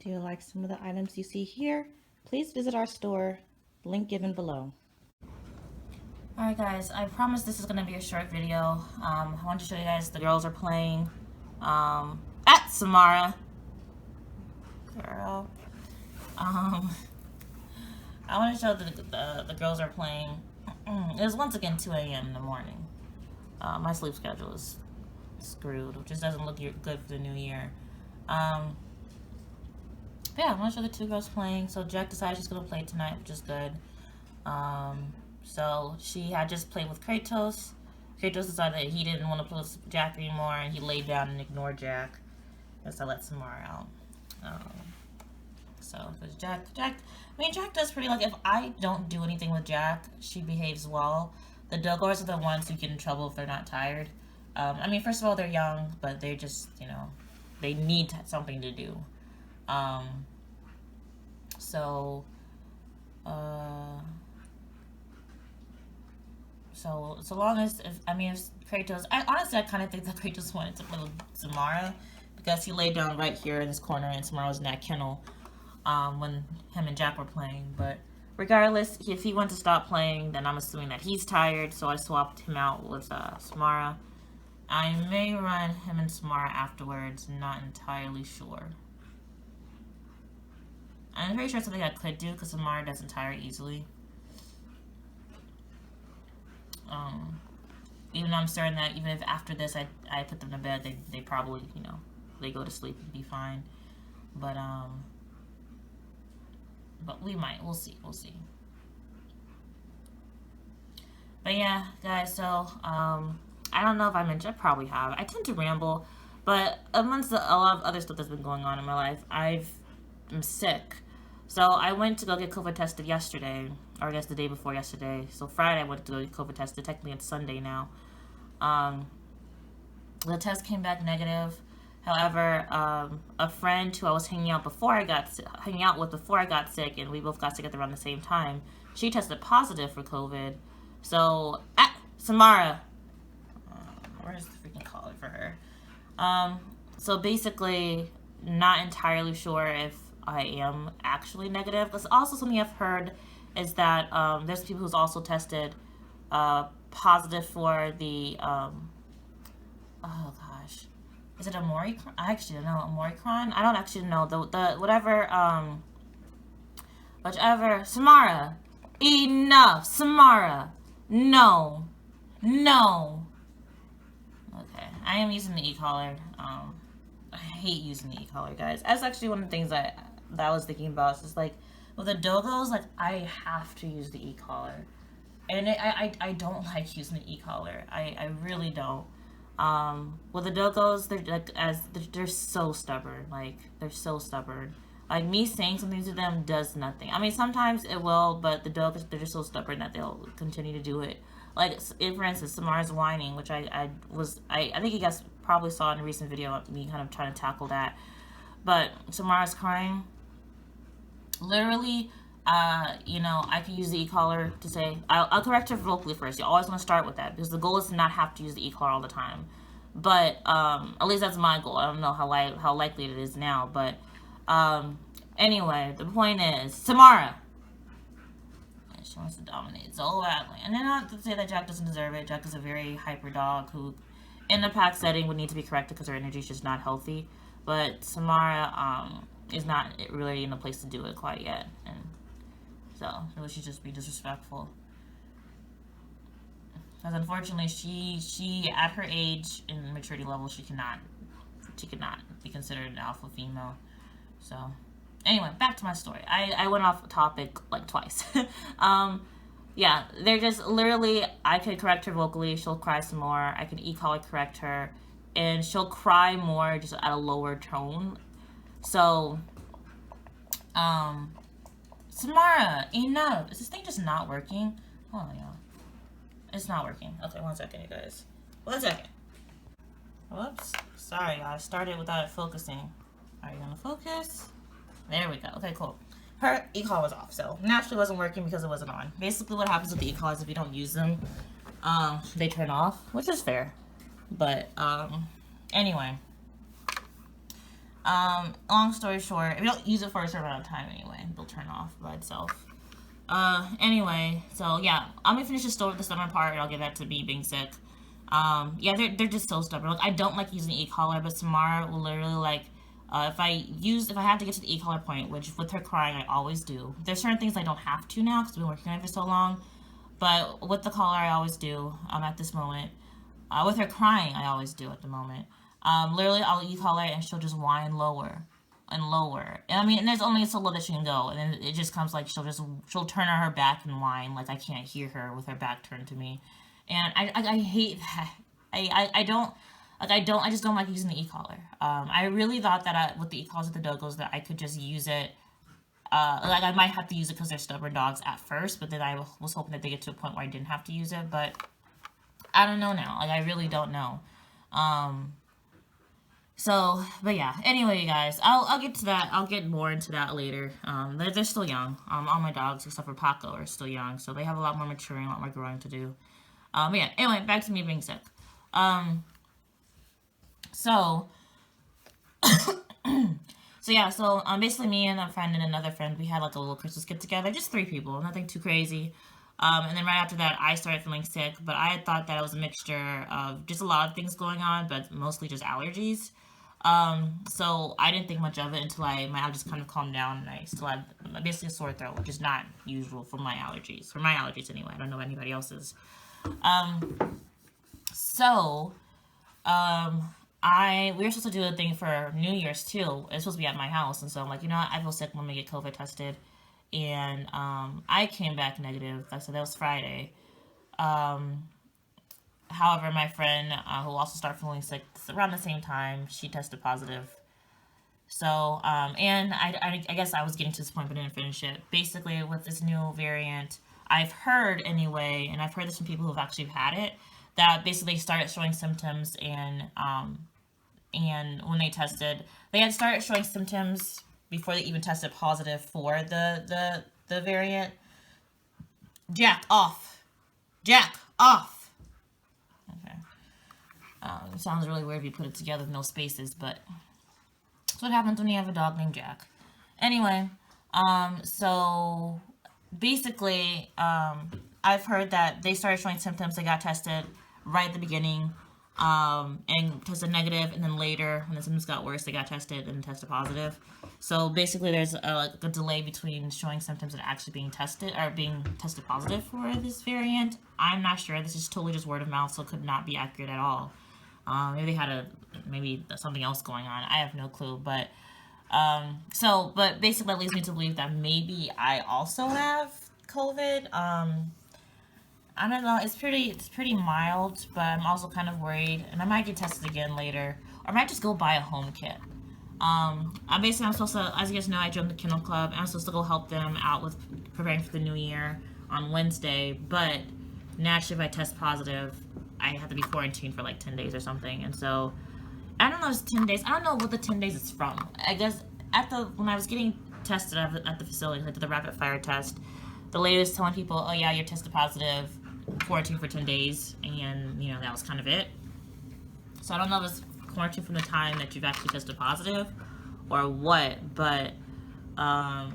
Do you like some of the items you see here? Please visit our store, link given below. Alright guys, I promise this is going to be a short video. I want to show you guys the girls are playing at Samara. Girl. I want to show the girls are playing. It was once again 2 a.m. in the morning. My sleep schedule is screwed, which just doesn't look good for the new year. But yeah, I want to show the two girls playing. So Jack decided she's going to play tonight, which is good. So she had just played with Kratos. Kratos decided that he didn't want to play with Jack anymore, and he laid down and ignored Jack. And so I let Samara out. So there's Jack. Jack does pretty, like, if I don't do anything with Jack, she behaves well. The Dogos are the ones who get in trouble if they're not tired. I mean, first of all, they're young, but they're just, you know, they need something to do. So long as, if Kratos, honestly, I kind of think that Kratos wanted to play with Samara, because he laid down right here in this corner, and Samara was in that kennel, when him and Jack were playing. But regardless, if he wants to stop playing, then I'm assuming that he's tired, so I swapped him out with, Samara. I may run him and Samara afterwards, not entirely sure. I'm pretty sure it's something I could do, because Samara doesn't tire easily. Even though I'm certain that even if after this I put them to bed, they probably, you know, they go to sleep and be fine. But we might. We'll see. But yeah, guys, so, I don't know if I mentioned, I probably have. I tend to ramble, but amongst a lot of other stuff that's been going on in my life, I'm sick. So I went to go get COVID tested yesterday, or I guess the day before yesterday. So Friday I went to go get COVID tested. Technically it's Sunday now. The test came back negative. However, a friend who I was hanging out with before I got sick, and we both got sick at around the same time, she tested positive for COVID. So, Samara, where's the freaking collar for her? So basically, not entirely sure if I am actually negative. Because also something I've heard is that there's people who's also tested positive for the oh gosh, is it Omicron? I actually don't know. Omicron? I don't actually know. The whatever whichever. Samara, enough. Samara, no. Okay, I am using the e-collar. I hate using the e-collar, guys. That's actually one of the things that I was thinking about. It's just like with the Dogos, like I have to use the e-collar, and I don't like using the e-collar. I really don't. With the Dogos, they're so stubborn. Like they're so stubborn. Like me saying something to them does nothing. I mean, sometimes it will, but the Dogos, they're just so stubborn that they'll continue to do it. Like, for instance, Samara's whining, which I think you guys probably saw in a recent video of me kind of trying to tackle that. But Samara's crying. Literally, you know, I could use the e-collar to say, I'll correct her vocally first. You always want to start with that, because the goal is to not have to use the e-collar all the time. But, at least that's my goal. I don't know how likely it is now, but, anyway, the point is, Samara. She wants to dominate so badly. And then not to say that Jack doesn't deserve it. Jack is a very hyper dog who, in a pack setting, would need to be corrected because her energy is just not healthy. But Samara is not really in a place to do it quite yet. And so, really, she's just be disrespectful. Because unfortunately, she at her age and maturity level, she cannot be considered an alpha female. So, anyway, back to my story. I went off topic like twice. Yeah, they're just literally, I could correct her vocally, she'll cry some more. I can e-collar correct her, and she'll cry more just at a lower tone. So, Samara, enough. Is this thing just not working? Hold on, y'all. It's not working. Okay, 1 second, you guys. 1 second. Whoops. Sorry, I started without it focusing. Are you gonna focus? There we go. Okay, cool. Her e-collar was off, so naturally wasn't working because it wasn't on. Basically, what happens with the e-collars, if you don't use them, they turn off, which is fair. But, anyway. Long story short, we don't use it for a certain amount of time anyway. It'll turn off by itself. Anyway, so yeah, I'm gonna finish the stubborn part, and I'll get back to me being sick. Yeah, they're just so stubborn. Like, I don't like using the e-collar, but Samara will literally, like, if I have to get to the e-collar point, which with her crying, I always do. There's certain things I don't have to now, because I've been working on it for so long, but with the collar, I always do, at this moment. With her crying, I always do at the moment. Literally, I'll e-collar and she'll just whine lower and lower. And I mean, and there's only so low that she can go, and then it just comes like she'll turn on her back and whine like I can't hear her with her back turned to me, and I hate that. I just don't like using the e-collar. I really thought that with the e-collars at the Dogos that I could just use it. Like, I might have to use it because they're stubborn dogs at first, but then I was hoping that they get to a point where I didn't have to use it, but I don't know now. Like, I really don't know. So, but yeah. Anyway, you guys, I'll get to that. I'll get more into that later. They're still young. All my dogs, except for Paco, are still young, so they have a lot more maturing, a lot more growing to do. But yeah. Anyway, back to me being sick. So, basically me and a friend and another friend, we had like a little Christmas get together, just 3 people, nothing too crazy. And then right after that, I started feeling sick, but I had thought that it was a mixture of just a lot of things going on, but mostly just allergies. So I didn't think much of it until my allergies kind of calmed down, and I still had basically a sore throat, which is not usual for my allergies anyway. I don't know anybody else's. We were supposed to do a thing for New Year's too. It's supposed to be at my house, and so I'm like, you know what, I feel sick, let me get COVID tested. And I came back negative. Like I said, that was Friday. However, my friend, who also started feeling sick around the same time, she tested positive. So, and I guess I was getting to this point but didn't finish it. Basically, with this new variant, I've heard anyway, and I've heard this from people who've actually had it, that basically started showing symptoms, and when they tested, they had started showing symptoms before they even tested positive for the variant. Jack off. Jack off. Okay. It sounds really weird if you put it together with no spaces, but that's what happens when you have a dog named Jack. Anyway, so basically, I've heard that they started showing symptoms. They got tested right at the beginning, and tested negative, and then later, when the symptoms got worse, they got tested and tested positive. So basically, there's a delay between showing symptoms and actually being tested positive for this variant. I'm not sure. This is totally just word of mouth, so it could not be accurate at all. Maybe they had maybe something else going on. I have no clue, but but basically that leads me to believe that maybe I also have COVID. I don't know. It's pretty mild, but I'm also kind of worried, and I might get tested again later, or I might just go buy a home kit. I'm supposed to, as you guys know, I joined the Kennel Club, and I'm supposed to go help them out with preparing for the new year on Wednesday, but naturally if I test positive, I have to be quarantined for like 10 days or something, and so, I don't know if it's 10 days, I don't know what the 10 days is from. I guess, when I was getting tested at the facility, I did the rapid fire test, the lady was telling people, oh yeah, you're tested positive, quarantine for 10 days, and, that was kind of it. So I don't know if it's quarantine from the time that you've actually tested positive or what, but or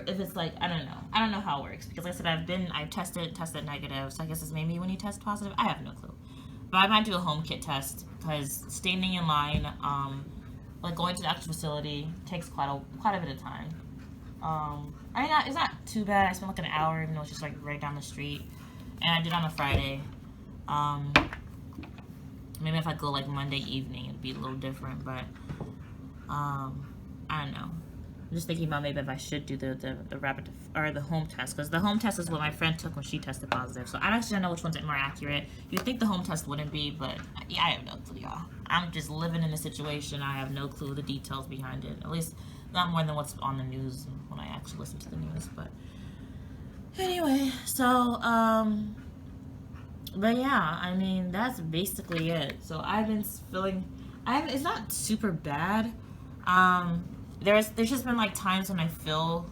if it's like, I don't know how it works, because like I said, I've tested negative, so I guess it's maybe when you test positive. I have no clue, but I might do a home kit test, because standing in line, like going to the actual facility, takes quite a bit of time. It's not too bad. I spent like an hour, even though it's just like right down the street, and I did on a Friday. Maybe if I go like Monday evening, it'd be a little different, but I don't know. I'm just thinking about maybe if I should do the rapid or the home test, because the home test is what my friend took when she tested positive. So I actually don't know which one's more accurate. You'd think the home test wouldn't be, but yeah, I have no clue, y'all. I'm just living in the situation. I have no clue the details behind it. At least not more than what's on the news when I actually listen to the news. But anyway, so but yeah, that's basically it. So I've been feeling, it's not super bad. There's just been like times when I feel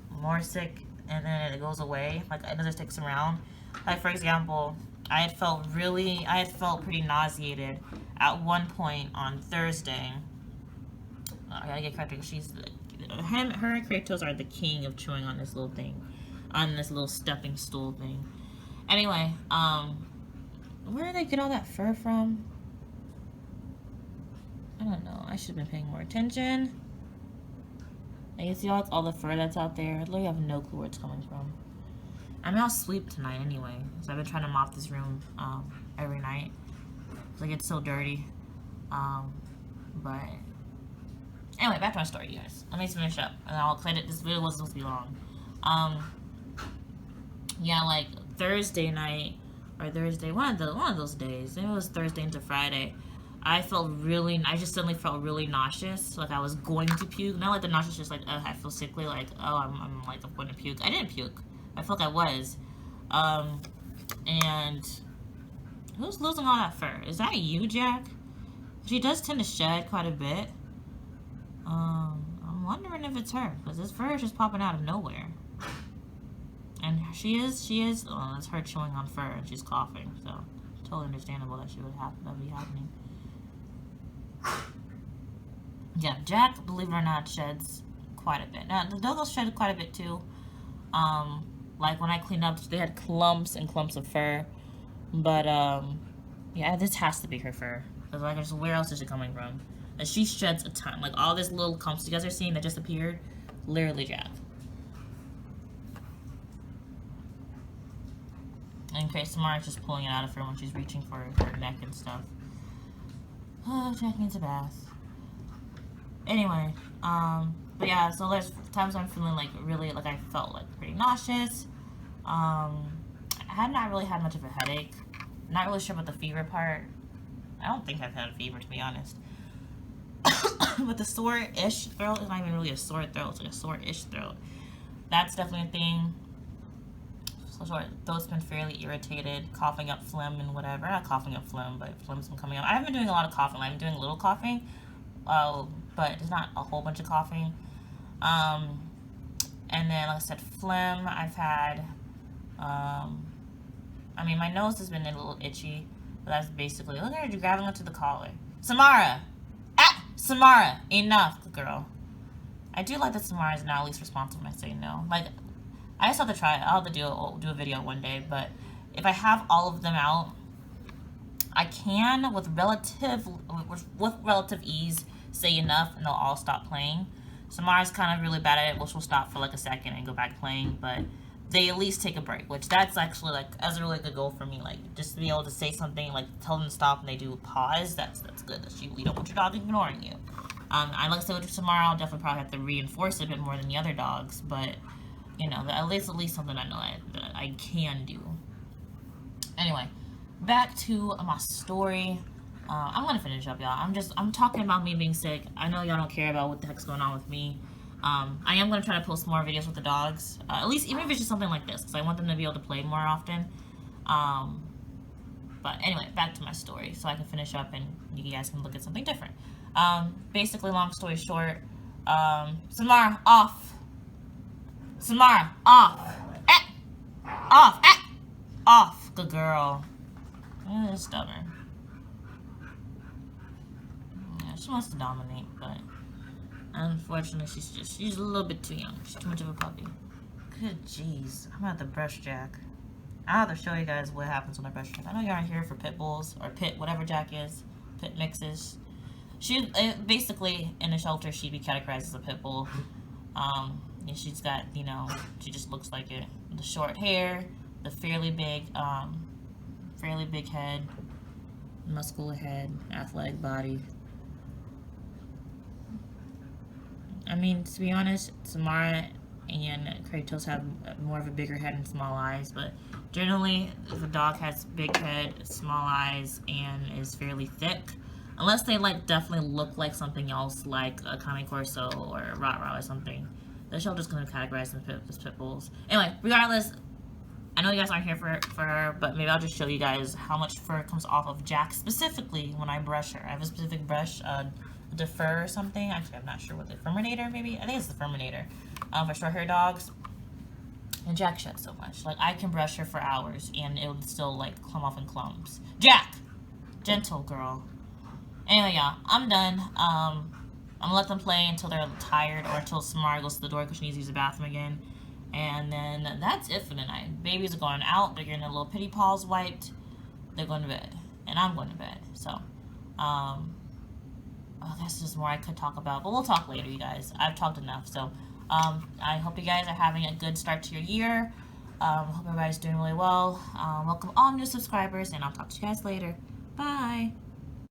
more sick, and then it goes away. Like, it doesn't take some around. Like, for example, I had felt pretty nauseated at one point on Thursday. I gotta get corrected. Her and Kratos are the king of chewing on this little thing, on this little stepping stool thing. Anyway, where did they get all that fur from? I don't know. I should have been paying more attention. And you see all the fur that's out there? I literally have no clue where it's coming from. I mean, I'll sleep tonight anyway. So I've been trying to mop this room every night. Like, it's so dirty. But anyway, back to my story, you guys. Let me finish up, and I'll clean it. This video wasn't supposed to be long. Yeah, like Thursday night or Thursday, one of those days. Maybe it was Thursday into Friday. I just suddenly felt really nauseous, like I was going to puke. Not like the nauseous, just like, I feel sickly, like, oh, I'm going to puke. I didn't puke. I felt like I was. And who's losing all that fur? Is that you, Jack? She does tend to shed quite a bit. I'm wondering if it's her, because this fur is just popping out of nowhere. And she is, oh, it's her chewing on fur, and she's coughing, so totally understandable that that'd be happening. Yeah, Jack, believe it or not, sheds quite a bit. Now, the dogos shed quite a bit too. Like when I cleaned up, they had clumps and clumps of fur. But, yeah, this has to be her fur. Because, like, where else is it coming from? And she sheds a ton. Like, all this little clumps you guys are seeing that just appeared, literally Jack. And okay, Samara's just pulling it out of her when she's reaching for her neck and stuff. Oh, Jack needs a bath. Anyway, but yeah, so there's times I'm feeling like really, like I felt like pretty nauseous. I had not really had much of a headache. Not really sure about the fever part. I don't think I've had a fever, to be honest. But the sore-ish throat is not even really a sore throat. It's like a sore-ish throat. That's definitely a thing. So throat's been fairly irritated, coughing up phlegm and whatever. Not coughing up phlegm, but phlegm's been coming up. I haven't been doing a lot of coughing. I've been doing a little coughing, but it's not a whole bunch of coughing. And then, like I said, phlegm. I've had, I mean, my nose has been a little itchy, but that's basically, look at her, you're grabbing onto the collar. Samara! Ah! Samara! Enough, good girl. I do like that Samara is now at least responsive when I say no. Like, I just have to try it. I'll have to do a video one day, but if I have all of them out, I can, with relative ease, say enough, and they'll all stop playing. Samara's kind of really bad at it, which will stop for like a second and go back playing, but they at least take a break, which that's actually like, that's a really good goal for me. Like, just to be able to say something, like tell them to stop and they do a pause, that's good. You don't want your dog ignoring you. I like I said with Samara, I'll definitely probably have to reinforce it a bit more than the other dogs, but you know, at least something I know that I can do. Anyway, back to my story. I'm gonna finish up, y'all. I'm talking about me being sick. I know y'all don't care about what the heck's going on with me. I am gonna try to post more videos with the dogs. At least, even if it's just something like this, because I want them to be able to play more often. But anyway, back to my story, so I can finish up and you guys can look at something different. Basically, long story short, Samara, off. Samara, off. Off. Off. Good girl. Stubborn. Yeah, she wants to dominate, but unfortunately, she's a little bit too young. She's too much of a puppy. Good jeez. I'm gonna have to brush Jack. I'll have to show you guys what happens when I brush Jack. I know you aren't here for pit bulls, or pit, whatever Jack is. Pit mixes. Basically, in a shelter, she'd be categorized as a pit bull. Yeah, she's got, you know, she just looks like it. The short hair, the fairly big head, muscular head, athletic body. I mean, to be honest, Samara and Kratos have more of a bigger head and small eyes, but generally, if a dog has big head, small eyes, and is fairly thick, unless they like definitely look like something else, like a Cane Corso or a Rottweiler or something, the shelter's going to categorize them as pit bulls. Anyway, regardless, I know you guys aren't here for her, but maybe I'll just show you guys how much fur comes off of Jack specifically when I brush her. I have a specific brush, Defer or something. Actually, I'm not sure what the Furminator, maybe? I think it's the Furminator. For short hair dogs. And Jack sheds so much. Like, I can brush her for hours, and it would still, like, clump off in clumps. Jack! Gentle girl. Anyway, y'all, I'm done. I'm gonna let them play until they're tired, or until Samara goes to the door because she needs to use the bathroom again. And then that's it for the night. Babies are going out. They're getting their little pity paws wiped. They're going to bed. And I'm going to bed. So, oh, that's just more I could talk about. But we'll talk later, you guys. I've talked enough. So, I hope you guys are having a good start to your year. Hope everybody's doing really well. Welcome all new subscribers, and I'll talk to you guys later. Bye.